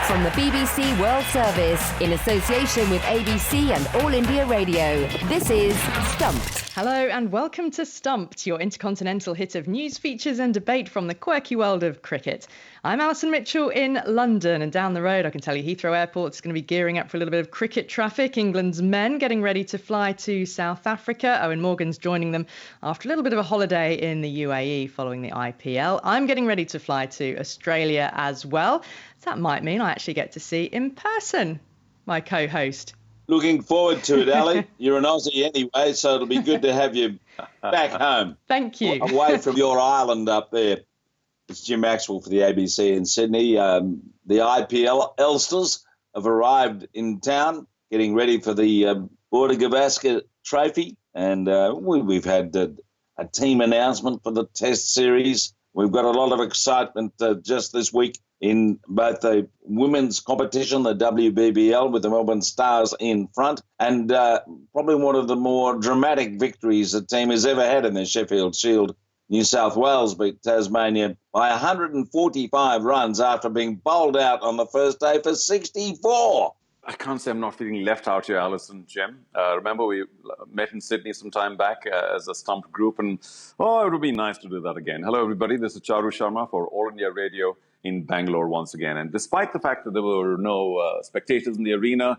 from the BBC World Service in association with ABC and All India Radio. This is Stumped. Hello and welcome to Stumped, your intercontinental hit of news, features and debate from the quirky world of cricket. I'm Alison Mitchell in London, and down the road I can tell you Heathrow Airport is going to be gearing up for a little bit of cricket traffic. England's men getting ready to fly to South Africa. Owen Morgan's joining them after a little bit of a holiday in the UAE following the IPL. I'm getting ready to fly to Australia as well. That might mean I actually get to see in person my co-host. Looking forward to it, Ali. You're an Aussie anyway, so it'll be good to have you back home. Thank you. Away from your island up there. It's Jim Maxwell for the ABC in Sydney. The IPL Elsters have arrived in town, getting ready for the Border Gavaskar Trophy. And we've had a team announcement for the Test Series. We've got a lot of excitement just this week in both the women's competition, the WBBL, with the Melbourne Stars in front, and probably one of the more dramatic victories the team has ever had in the Sheffield Shield. New South Wales beat Tasmania by 145 runs after being bowled out on the first day for 64. I can't say I'm not feeling left out here, Alison, Jim. Remember we met in Sydney some time back as a Stumped group, and it would be nice to do that again. Hello, everybody. This is Charu Sharma for All India Radio in Bangalore once again. And despite the fact that there were no spectators in the arena,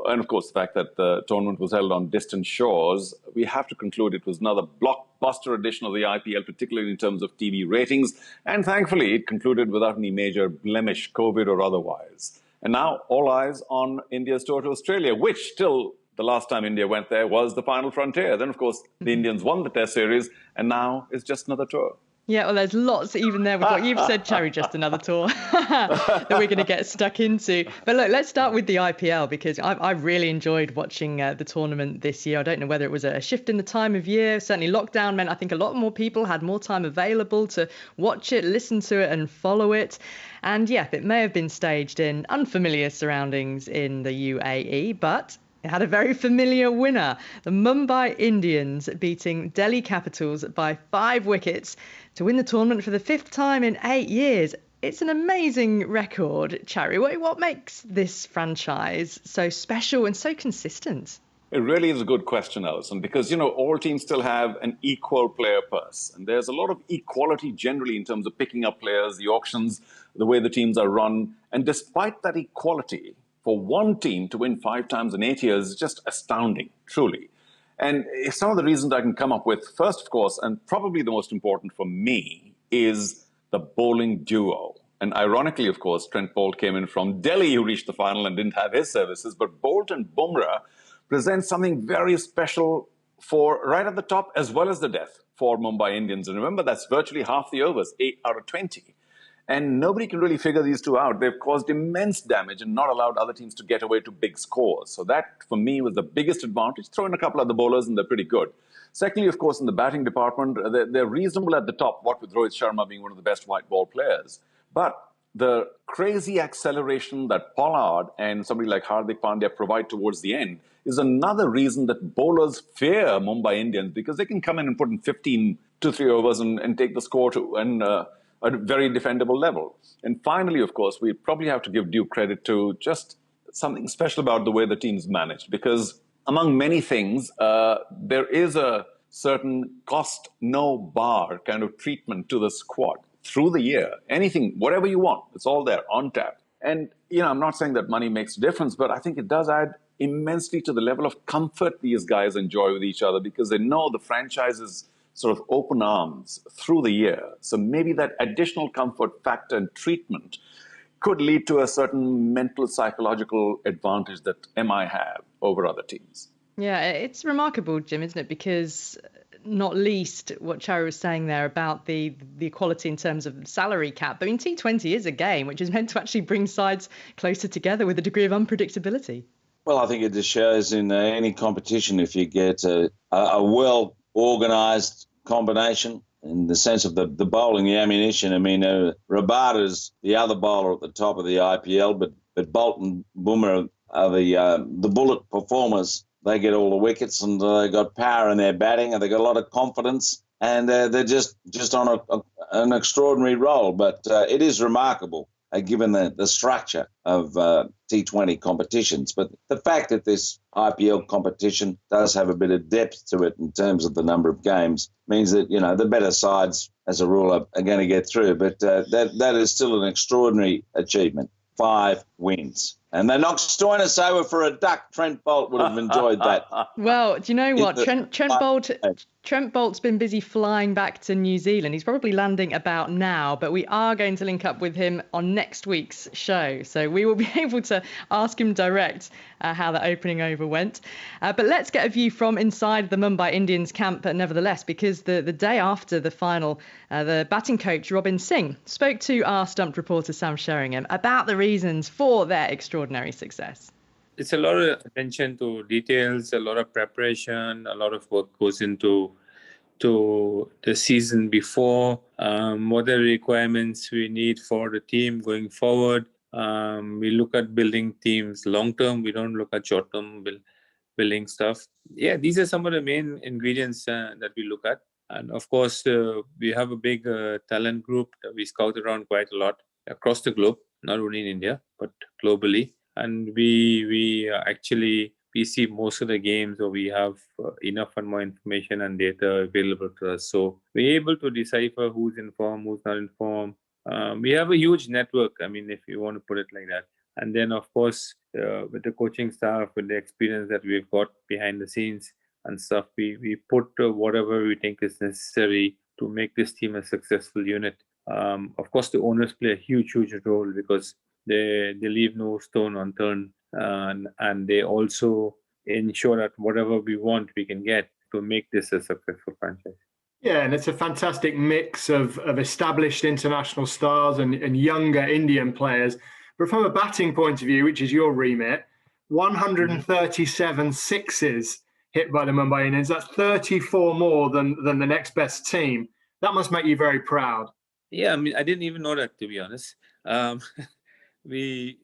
and of course the fact that the tournament was held on distant shores, we have to conclude it was another blockbuster edition of the IPL, particularly in terms of TV ratings. And thankfully, it concluded without any major blemish, COVID or otherwise. And now all eyes on India's tour to Australia, which till the last time India went there was the final frontier. Then, of course, the Indians won the Test Series, and now it's just another tour. Yeah, well, there's lots even there with what you've said, Charu, just another tour that we're going to get stuck into. But look, let's start with the IPL, because I've really enjoyed watching the tournament this year. I don't know whether it was a shift in the time of year. Certainly lockdown meant I think a lot more people had more time available to watch it, listen to it and follow it. And yeah, it may have been staged in unfamiliar surroundings in the UAE, but it had a very familiar winner, the Mumbai Indians beating Delhi Capitals by 5 wickets to win the tournament for the 5th time in 8 years. It's an amazing record, Charu. What makes this franchise so special and so consistent? It really is a good question, Alison, because, all teams still have an equal player purse. And there's a lot of equality generally in terms of picking up players, the auctions, the way the teams are run. And despite that equality, for one team to win 5 times in 8 years is just astounding, truly. And some of the reasons I can come up with, first, of course, and probably the most important for me, is the bowling duo. And ironically, of course, Trent Boult came in from Delhi, who reached the final and didn't have his services. But Boult and Bumrah present something very special for right at the top as well as the death for Mumbai Indians. And remember, that's virtually half the overs, 8 out of 20. And nobody can really figure these two out. They've caused immense damage and not allowed other teams to get away to big scores. So that, for me, was the biggest advantage. Throw in a couple of the bowlers and they're pretty good. Secondly, of course, in the batting department, they're reasonable at the top, what with Rohit Sharma being one of the best white ball players. But the crazy acceleration that Pollard and somebody like Hardik Pandya provide towards the end is another reason that bowlers fear Mumbai Indians, because they can come in and put in 15, 2-3 overs and take the score to a very defendable level. And finally, of course, we probably have to give due credit to just something special about the way the team's managed, because among many things, there is a certain cost no bar kind of treatment to the squad through the year. Anything, whatever you want, it's all there on tap. And, I'm not saying that money makes a difference, but I think it does add immensely to the level of comfort these guys enjoy with each other, because they know the franchise is sort of open arms through the year. So maybe that additional comfort factor and treatment could lead to a certain mental, psychological advantage that MI have over other teams. Yeah, it's remarkable, Jim, isn't it? Because not least what Charu was saying there about the equality in terms of salary cap. I mean, T20 is a game which is meant to actually bring sides closer together with a degree of unpredictability. Well, I think it just shows in any competition, if you get a well-organised combination in the sense of the bowling, the ammunition. I mean, Rabada's the other bowler at the top of the IPL, but Boult and Bumrah are the bullet performers. They get all the wickets, and they got power in their batting, and they got a lot of confidence, and they're just on an extraordinary roll. But it is remarkable. given the structure of T20 competitions. But the fact that this IPL competition does have a bit of depth to it in terms of the number of games means that, the better sides, as a rule, are going to get through. But that is still an extraordinary achievement. 5 wins. And they knocked Stoinis over for a duck. Trent Bolt would have enjoyed that. Well, do you know what? Trent Bolt's been busy flying back to New Zealand. He's probably landing about now, but we are going to link up with him on next week's show. So we will be able to ask him direct how the opening over went. But let's get a view from inside the Mumbai Indians camp, nevertheless, because the day after the final, the batting coach, Robin Singh, spoke to our Stumped reporter, Sam Sheringham, about the reasons for their extraordinary success. It's a lot of attention to details, a lot of preparation, a lot of work goes into the season before, what are the requirements we need for the team going forward. We look at building teams long term. We don't look at short term building stuff. Yeah, these are some of the main ingredients that we look at. And of course, we have a big talent group that we scout around quite a lot across the globe, not only in India, but globally. And we actually see most of the games, or we have enough and more information and data available to us. So we're able to decipher who's in form, who's not in form. We have a huge network, if you want to put it like that. And then, of course, with the coaching staff, with the experience that we've got behind the scenes and stuff, we put whatever we think is necessary to make this team a successful unit. Of course, the owners play a huge role because they leave no stone unturned, and they also ensure that whatever we want, we can get to make this a successful franchise. Yeah, and it's a fantastic mix of established international stars and younger Indian players. But from a batting point of view, which is your remit, 137 sixes hit by the Mumbai Indians. That's 34 more than the next best team. That must make you very proud. Yeah, I didn't even know that, to be honest. We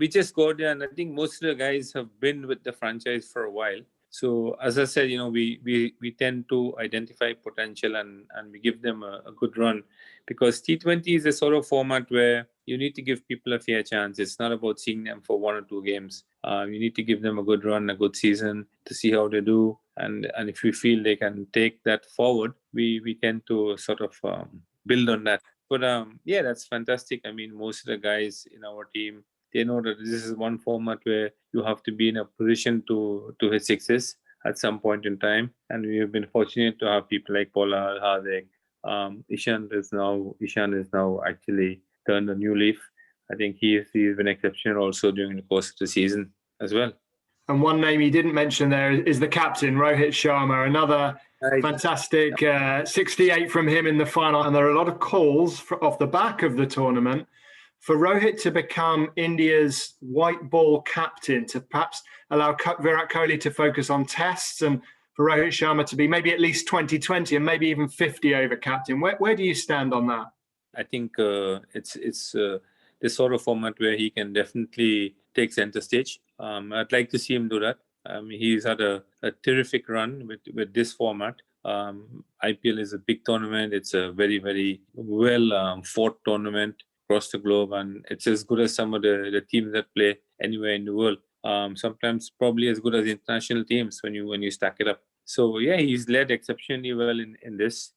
just got there, and I think most of the guys have been with the franchise for a while. So as I said, we tend to identify potential and we give them a good run, because T20 is a sort of format where you need to give people a fair chance. It's not about seeing them for 1 or 2 games. You need to give them a good run, a good season to see how they do. And if we feel they can take that forward, we tend to sort of build on that. But yeah, that's fantastic. Most of the guys in our team, they know that this is one format where you have to be in a position to hit sixes at some point in time. And we have been fortunate to have people like Pollard, Hardik. Ishan is now actually turned a new leaf. I think he's been exceptional also during the course of the season as well. And one name you didn't mention there is the captain, Rohit Sharma, another fantastic 68 from him in the final. And there are a lot of calls off the back of the tournament for Rohit to become India's white ball captain, to perhaps allow Virat Kohli to focus on tests, and for Rohit Sharma to be maybe at least 20-20 and maybe even 50 over captain. Where do you stand on that? I think it's this sort of format where he can definitely take center stage. I'd like to see him do that. He's had a terrific run with this format. IPL is a big tournament. It's a very, very well fought tournament across the globe, and it's as good as some of the teams that play anywhere in the world. Sometimes probably as good as international teams when you stack it up. So yeah, he's led exceptionally well in this.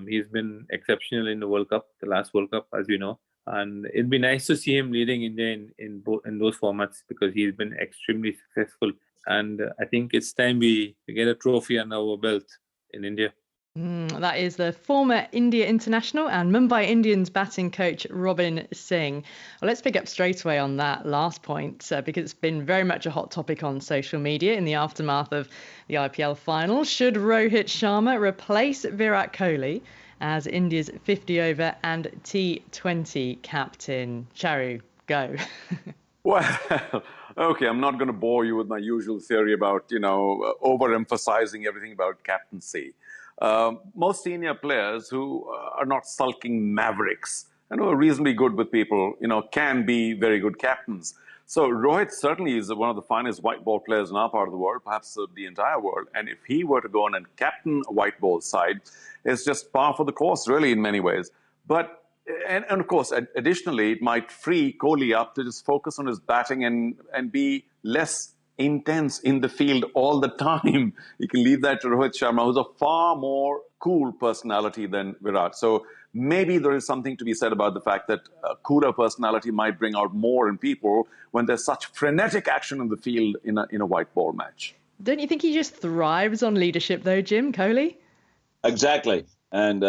He's been exceptional in the World Cup, the last World Cup, as we know. And it'd be nice to see him leading India in those formats, because he's been extremely successful. And I think it's time we get a trophy under our belt in India. That is the former India international and Mumbai Indians batting coach Robin Singh. Well, let's pick up straight away on that last point, because it's been very much a hot topic on social media in the aftermath of the IPL final. Should Rohit Sharma replace Virat Kohli as India's 50-over and T20 captain? Charu, go. Well, okay, I'm not going to bore you with my usual theory about, overemphasizing everything about captaincy. Most senior players who are not sulking mavericks and who are reasonably good with people, can be very good captains. So Rohit certainly is one of the finest white ball players in our part of the world, perhaps the entire world. And if he were to go on and captain a white ball side, it's just par for the course, really, in many ways. But And of course, additionally, it might free Kohli up to just focus on his batting and be less intense in the field all the time. You can leave that to Rohit Sharma, who's a far more cool personality than Virat. So maybe there is something to be said about the fact that a cooler personality might bring out more in people when there's such frenetic action in the field in a white ball match. Don't you think he just thrives on leadership, though, Jim, Kohli? Exactly. And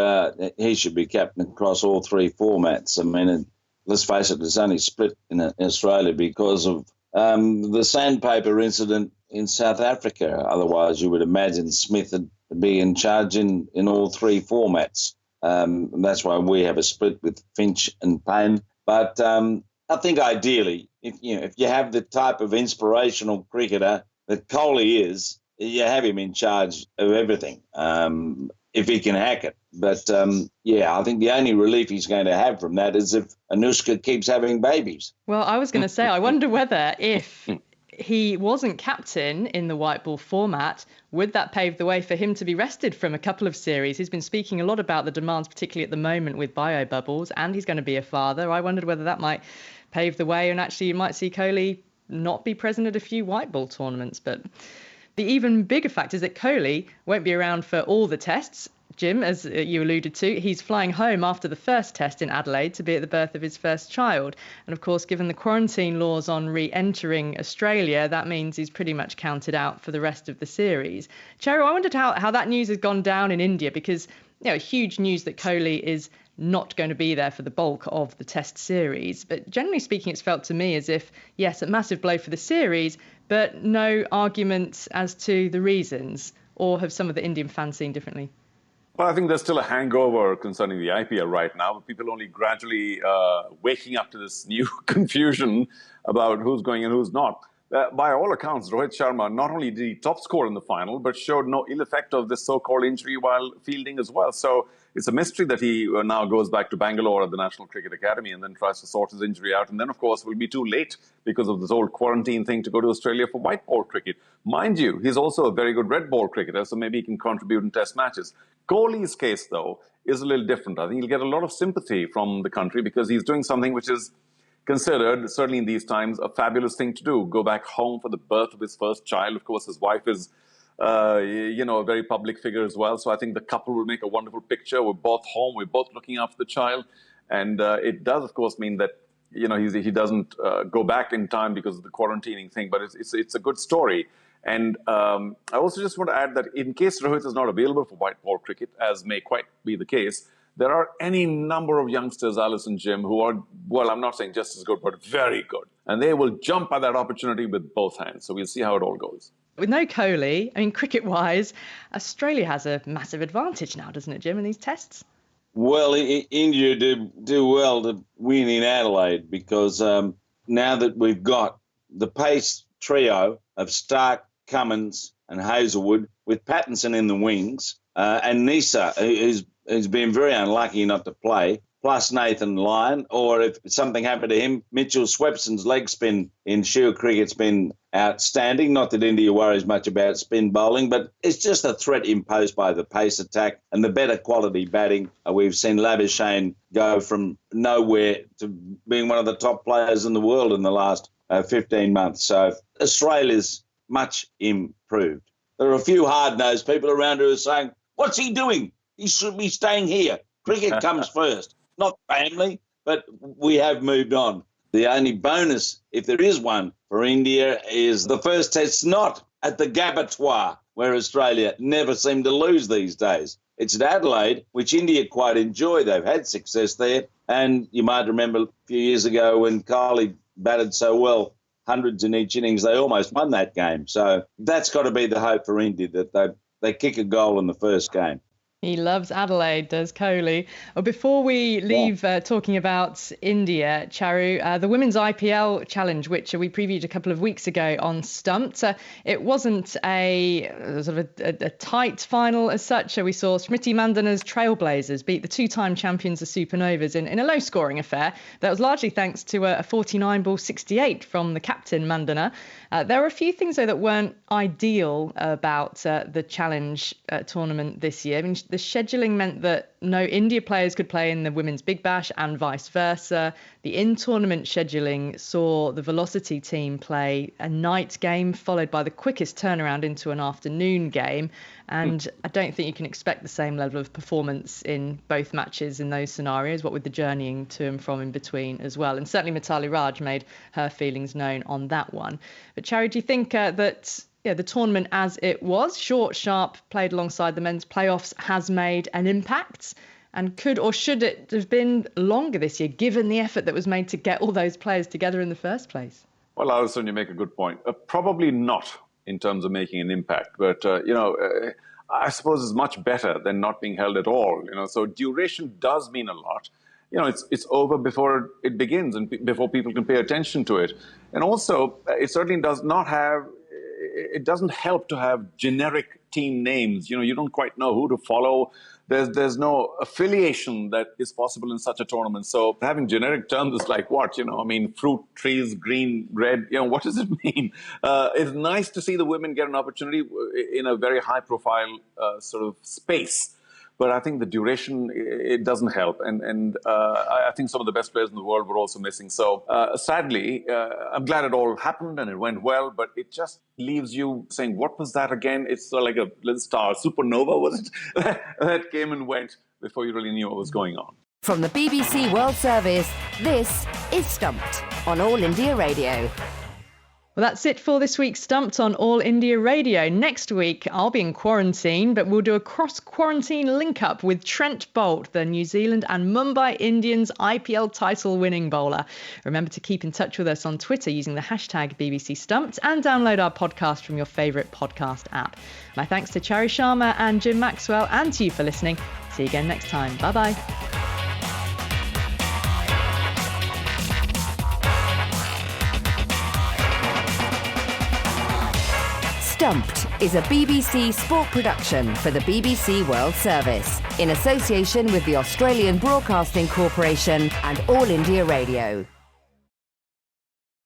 he should be captain across all three formats. I mean, let's face it, it's only split in Australia because of the sandpaper incident in South Africa. Otherwise, you would imagine Smith would be in charge in all three formats. And that's why we have a split with Finch and Payne. But I think ideally, if you have the type of inspirational cricketer that Kohli is, you have him in charge of everything. If he can hack it. But, I think the only relief he's going to have from that is if Anushka keeps having babies. Well, I was going to say, I wonder whether if he wasn't captain in the white ball format, would that pave the way for him to be rested from a couple of series? He's been speaking a lot about the demands, particularly at the moment with bio bubbles, and he's going to be a father. I wondered whether that might pave the way, and actually you might see Kohli not be present at a few white ball tournaments. But the even bigger fact is that Kohli won't be around for all the tests. Jim, as you alluded to, he's flying home after the first test in Adelaide to be at the birth of his first child. And of course, given the quarantine laws on re-entering Australia, that means he's pretty much counted out for the rest of the series. Charu, I wondered how that news has gone down in India, because huge news that Kohli is not going to be there for the bulk of the test series. But generally speaking, it's felt to me as if, yes, a massive blow for the series, but no arguments as to the reasons. Or have some of the Indian fans seen differently? Well, I think there's still a hangover concerning the IPL right now. People only gradually waking up to this new confusion about who's going and who's not. By all accounts, Rohit Sharma, not only did he top score in the final, but showed no ill effect of this so-called injury while fielding as well. So it's a mystery that he now goes back to Bangalore at the National Cricket Academy and then tries to sort his injury out. And then, of course, will be too late because of this whole quarantine thing to go to Australia for white ball cricket. Mind you, he's also a very good red ball cricketer, so maybe he can contribute in test matches. Kohli's case, though, is a little different. I think he'll get a lot of sympathy from the country because he's doing something which is considered, certainly in these times, a fabulous thing to do. Go back home for the birth of his first child. Of course, his wife is, a very public figure as well. So I think the couple will make a wonderful picture. We're both home. We're both looking after the child. And it does, of course, mean that, he doesn't go back in time because of the quarantining thing. But it's a good story. And I also just want to add that in case Rohit is not available for white ball cricket, as may quite be the case, there are any number of youngsters, Alison, Jim, who are, well, I'm not saying just as good, but very good. And they will jump at that opportunity with both hands. So we'll see how it all goes. With no Kohli, cricket-wise, Australia has a massive advantage now, doesn't it, Jim, in these tests? Well, India do well to win in Adelaide because now that we've got the pace trio of Stark, Cummins and Hazelwood, with Pattinson in the wings, and Nisa, who's been very unlucky not to play, plus Nathan Lyon, or if something happened to him, Mitchell Swepson's leg spin in Shield cricket's been outstanding. Not that India worries much about spin bowling, but it's just a threat imposed by the pace attack and the better quality batting. We've seen Labuschagne go from nowhere to being one of the top players in the world in the last 15 months. So Australia's much improved. There are a few hard-nosed people around who are saying, what's he doing? He should be staying here. Cricket comes first, not family, but we have moved on. The only bonus, if there is one for India, is the first test's not at the Gabatoir, where Australia never seem to lose these days. It's at Adelaide, which India quite enjoy. They've had success there. And you might remember a few years ago when Kohli batted so well, hundreds in each innings, they almost won that game. So that's got to be the hope for India, that they kick a goal in the first game. He loves Adelaide, does Kohli. Well, before we leave talking about India, Charu, the Women's IPL Challenge, which we previewed a couple of weeks ago on Stumped, it wasn't a tight final as such. We saw Smriti Mandana's Trailblazers beat the two-time champions, the Supernovas, in a low-scoring affair. That was largely thanks to a 49-ball 68 from the captain, Mandana. There were a few things, though, that weren't ideal about the Challenge tournament this year. I mean, the scheduling meant that no India players could play in the Women's Big Bash and vice versa. The in-tournament scheduling saw the Velocity team play a night game followed by the quickest turnaround into an afternoon game. And I don't think you can expect the same level of performance in both matches in those scenarios, what with the journeying to and from in between as well. And certainly Mitali Raj made her feelings known on that one. But Charu, do you think that the tournament as it was, short, sharp, played alongside the men's playoffs, has made an impact? And could or should it have been longer this year, given the effort that was made to get all those players together in the first place? Well, Alison, you make a good point. Probably not in terms of making an impact. But, I suppose it's much better than not being held at all. So duration does mean a lot. It's over before it begins and before people can pay attention to it. And also, it certainly doesn't help to have generic team names. You don't quite know who to follow. There's no affiliation that is possible in such a tournament. So having generic terms is like what? Fruit, trees, green, red. What does it mean? It's nice to see the women get an opportunity in a very high-profile sort of space. But I think the duration, it doesn't help. And I think some of the best players in the world were also missing. So sadly, I'm glad it all happened and it went well, but it just leaves you saying, what was that again? It's like a little star, supernova, was it? that came and went before you really knew what was going on. From the BBC World Service, this is Stumped on All India Radio. Well, that's it for this week's Stumped on All India Radio. Next week, I'll be in quarantine, but we'll do a cross-quarantine link-up with Trent Boult, the New Zealand and Mumbai Indians IPL title-winning bowler. Remember to keep in touch with us on Twitter using the hashtag BBC Stumped and download our podcast from your favourite podcast app. My thanks to Charu Sharma and Jim Maxwell, and to you for listening. See you again next time. Bye-bye. Stumped is a BBC sport production for the BBC World Service in association with the Australian Broadcasting Corporation and All India Radio.